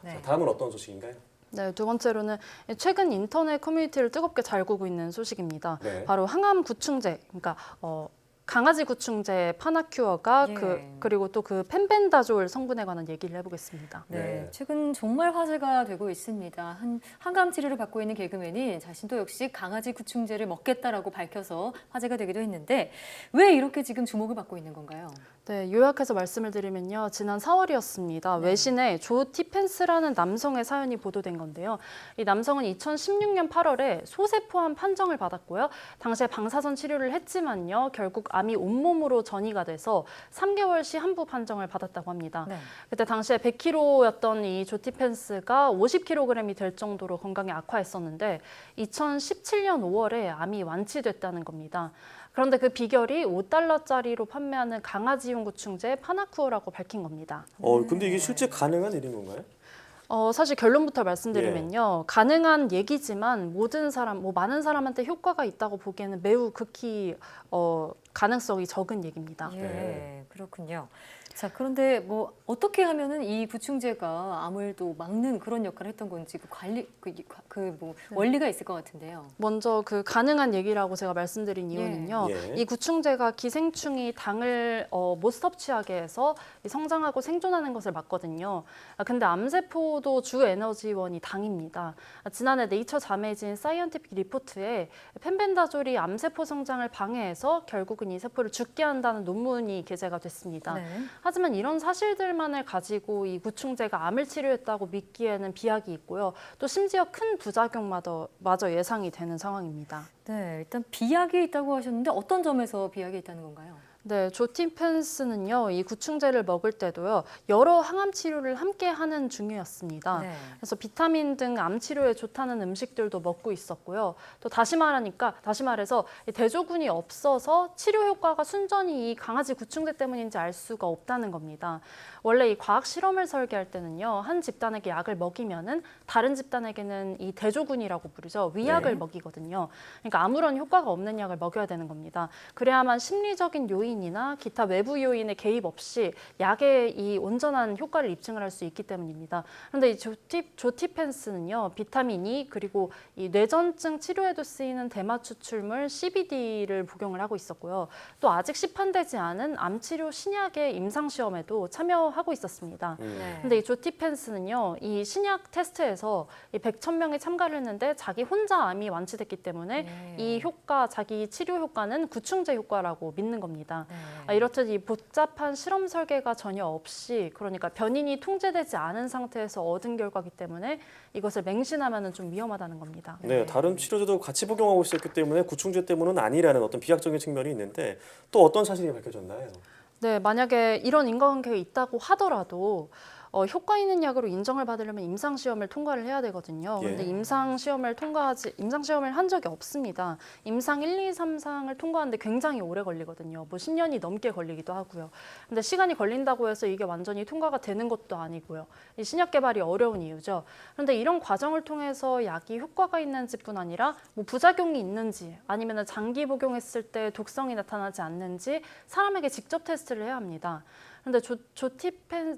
네. 자, 다음은 어떤 소식인가요? 네, 두 번째로는 최근 인터넷 커뮤니티를 뜨겁게 달구고 있는 소식입니다. 네. 바로 항암 구충제, 그러니까 강아지 구충제 파나큐어가 예. 그리고 또 그 펜벤다졸 성분에 관한 얘기를 해보겠습니다. 네, 네. 최근 정말 화제가 되고 있습니다. 항암 치료를 받고 있는 개그맨이 자신도 역시 강아지 구충제를 먹겠다라고 밝혀서 화제가 되기도 했는데 왜 이렇게 지금 주목을 받고 있는 건가요? 네, 요약해서 말씀을 드리면요. 지난 4월이었습니다. 네. 외신에 조 티펜스라는 남성의 사연이 보도된 건데요. 이 남성은 2016년 8월에 소세포암 판정을 받았고요. 당시에 방사선 치료를 했지만요. 결국 암이 온몸으로 전이가 돼서 3개월 시 한부 판정을 받았다고 합니다. 네. 그때 당시에 100kg였던 이 조 티펜스가 50kg이 될 정도로 건강이 악화했었는데 2017년 5월에 암이 완치됐다는 겁니다. 그런데 그 비결이 $5짜리로 판매하는 강아지용 구충제 파나쿠어라고 밝힌 겁니다. 근데 이게 실제 가능한 일인 건가요? 사실 결론부터 말씀드리면요. 가능한 얘기지만 모든 사람, 많은 사람한테 효과가 있다고 보기에는 매우 극히 가능성이 적은 얘기입니다. 예, 그렇군요. 자, 그런데 뭐 어떻게 하면은 이 구충제가 암을 또 막는 그런 역할을 했던 건지 그 관리 원리가 있을 것 같은데요. 먼저 그 가능한 얘기라고 제가 말씀드린 이유는요. 예. 이 구충제가 기생충이 당을 못 섭취하게 해서 성장하고 생존하는 것을 막거든요. 근데 암세포도 주 에너지원이 당입니다. 지난해 네이처 자매진 사이언티픽 리포트에 펜벤다졸이 암세포 성장을 방해해서 결국은 이 세포를 죽게 한다는 논문이 게재가 됐습니다. 네. 하지만 이런 사실들만을 가지고 이 구충제가 암을 치료했다고 믿기에는 비약이 있고요. 또 심지어 큰 부작용마저 예상이 되는 상황입니다. 네, 일단 비약이 있다고 하셨는데 어떤 점에서 비약이 있다는 건가요? 네, 조티펜스는요, 이 구충제를 먹을 때도요, 여러 항암 치료를 함께 하는 중이었습니다. 네. 그래서 비타민 등 암 치료에 좋다는 음식들도 먹고 있었고요. 또 다시 말해서 이 대조군이 없어서 치료 효과가 순전히 이 강아지 구충제 때문인지 알 수가 없다는 겁니다. 원래 이 과학 실험을 설계할 때는요, 한 집단에게 약을 먹이면은 다른 집단에게는 이 대조군이라고 부르죠. 위약을 네. 먹이거든요. 그러니까 아무런 효과가 없는 약을 먹여야 되는 겁니다. 그래야만 심리적인 요인이나 기타 외부 요인의 개입 없이 약의 이 온전한 효과를 입증을 할 수 있기 때문입니다. 그런데 이 조티펜스는요, 비타민 E 그리고 이 뇌전증 치료에도 쓰이는 대마 추출물 CBD를 복용을 하고 있었고요. 또 아직 시판되지 않은 암 치료 신약의 임상 시험에도 참여하고 있었습니다. 네. 근데 이 조티펜스는요, 이 신약 테스트에서 이 100,000명이 참가를 했는데 자기 혼자 암이 완치됐기 때문에 네. 이 자기 치료 효과는 구충제 효과라고 믿는 겁니다. 네. 이렇듯 이 복잡한 실험 설계가 전혀 없이, 그러니까 변인이 통제되지 않은 상태에서 얻은 결과이기 때문에 이것을 맹신하면 좀 위험하다는 겁니다. 네, 다른 치료제도 같이 복용하고 있었기 때문에 구충제 때문은 아니라는 어떤 비약적인 측면이 있는데 또 어떤 사실이 밝혀졌나요? 네, 만약에 이런 인과관계가 있다고 하더라도 효과 있는 약으로 인정을 받으려면 임상 시험을 통과를 해야 되거든요. 그런데 예. 임상 시험을 한 적이 없습니다. 임상 1, 2, 3상을 통과하는데 굉장히 오래 걸리거든요. 뭐 10년이 넘게 걸리기도 하고요. 근데 시간이 걸린다고 해서 이게 완전히 통과가 되는 것도 아니고요. 이 신약 개발이 어려운 이유죠. 그런데 이런 과정을 통해서 약이 효과가 있는지뿐 아니라 뭐 부작용이 있는지 아니면 장기 복용했을 때 독성이 나타나지 않는지 사람에게 직접 테스트를 해야 합니다. 그런데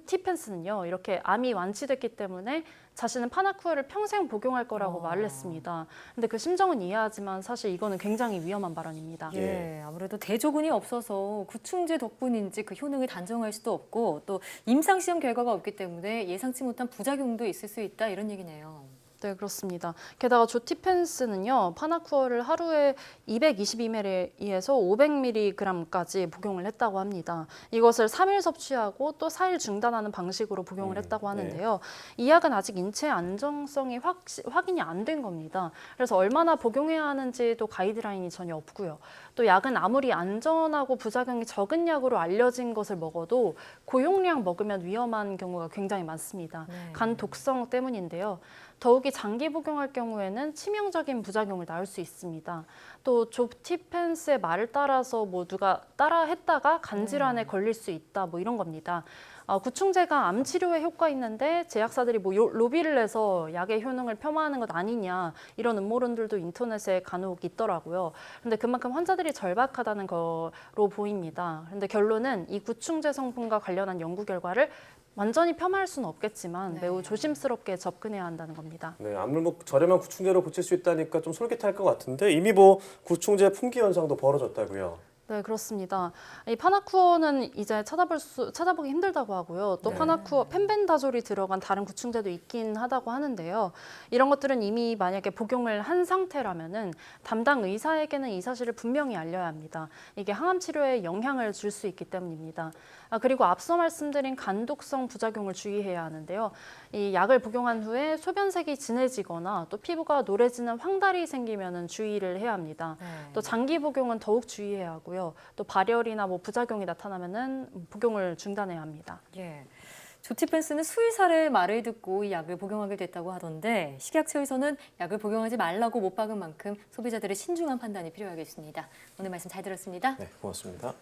티펜스는요, 이렇게 암이 완치됐기 때문에 자신은 파나쿠어를 평생 복용할 거라고 말을 했습니다. 근데 그 심정은 이해하지만 사실 이거는 굉장히 위험한 발언입니다. 예, 아무래도 대조군이 없어서 구충제 덕분인지 그 효능을 단정할 수도 없고 또 임상 시험 결과가 없기 때문에 예상치 못한 부작용도 있을 수 있다 이런 얘기네요. 네, 그렇습니다. 게다가 조티펜스는요, 파나쿠어를 하루에 222ml에서 500mg까지 복용을 했다고 합니다. 이것을 3일 섭취하고 또 4일 중단하는 방식으로 복용을 했다고 하는데요. 이 약은 아직 인체 안정성이 확인이 안 된 겁니다. 그래서 얼마나 복용해야 하는지도 가이드라인이 전혀 없고요. 또 약은 아무리 안전하고 부작용이 적은 약으로 알려진 것을 먹어도 고용량 먹으면 위험한 경우가 굉장히 많습니다. 네. 간 독성 때문인데요. 더욱이 장기 복용할 경우에는 치명적인 부작용을 낳을 수 있습니다. 또 조티펜스의 말을 따라서 뭐 누가 따라했다가 간질환에 걸릴 수 있다 뭐 이런 겁니다. 구충제가 암 치료에 효과 있는데 제약사들이 뭐 로비를 해서 약의 효능을 폄하하는 것 아니냐 이런 음모론들도 인터넷에 간혹 있더라고요. 그런데 그만큼 환자들이 절박하다는 거로 보입니다. 그런데 결론은 이 구충제 성분과 관련한 연구 결과를 완전히 폄하할 수는 없겠지만 네. 매우 조심스럽게 접근해야 한다는 겁니다. 네, 아무래도 뭐 저렴한 구충제로 고칠 수 있다니까 좀 솔깃할 것 같은데 이미 뭐 구충제 품귀 현상도 벌어졌다고요. 네, 그렇습니다. 이 파나쿠어는 이제 찾아보기 힘들다고 하고요. 또 네. 파나쿠어 펜벤다졸이 들어간 다른 구충제도 있긴 하다고 하는데요. 이런 것들은 이미 만약에 복용을 한 상태라면은 담당 의사에게는 이 사실을 분명히 알려야 합니다. 이게 항암 치료에 영향을 줄 수 있기 때문입니다. 그리고 앞서 말씀드린 간독성 부작용을 주의해야 하는데요. 이 약을 복용한 후에 소변색이 진해지거나 또 피부가 노래지는 황달이 생기면은 주의를 해야 합니다. 네. 또 장기 복용은 더욱 주의해야 하고요. 또 발열이나 뭐 부작용이 나타나면은 복용을 중단해야 합니다. 예. 조티펜스는 수의사의 말을 듣고 이 약을 복용하게 됐다고 하던데 식약처에서는 약을 복용하지 말라고 못 박은 만큼 소비자들의 신중한 판단이 필요하겠습니다. 오늘 말씀 잘 들었습니다. 네, 고맙습니다.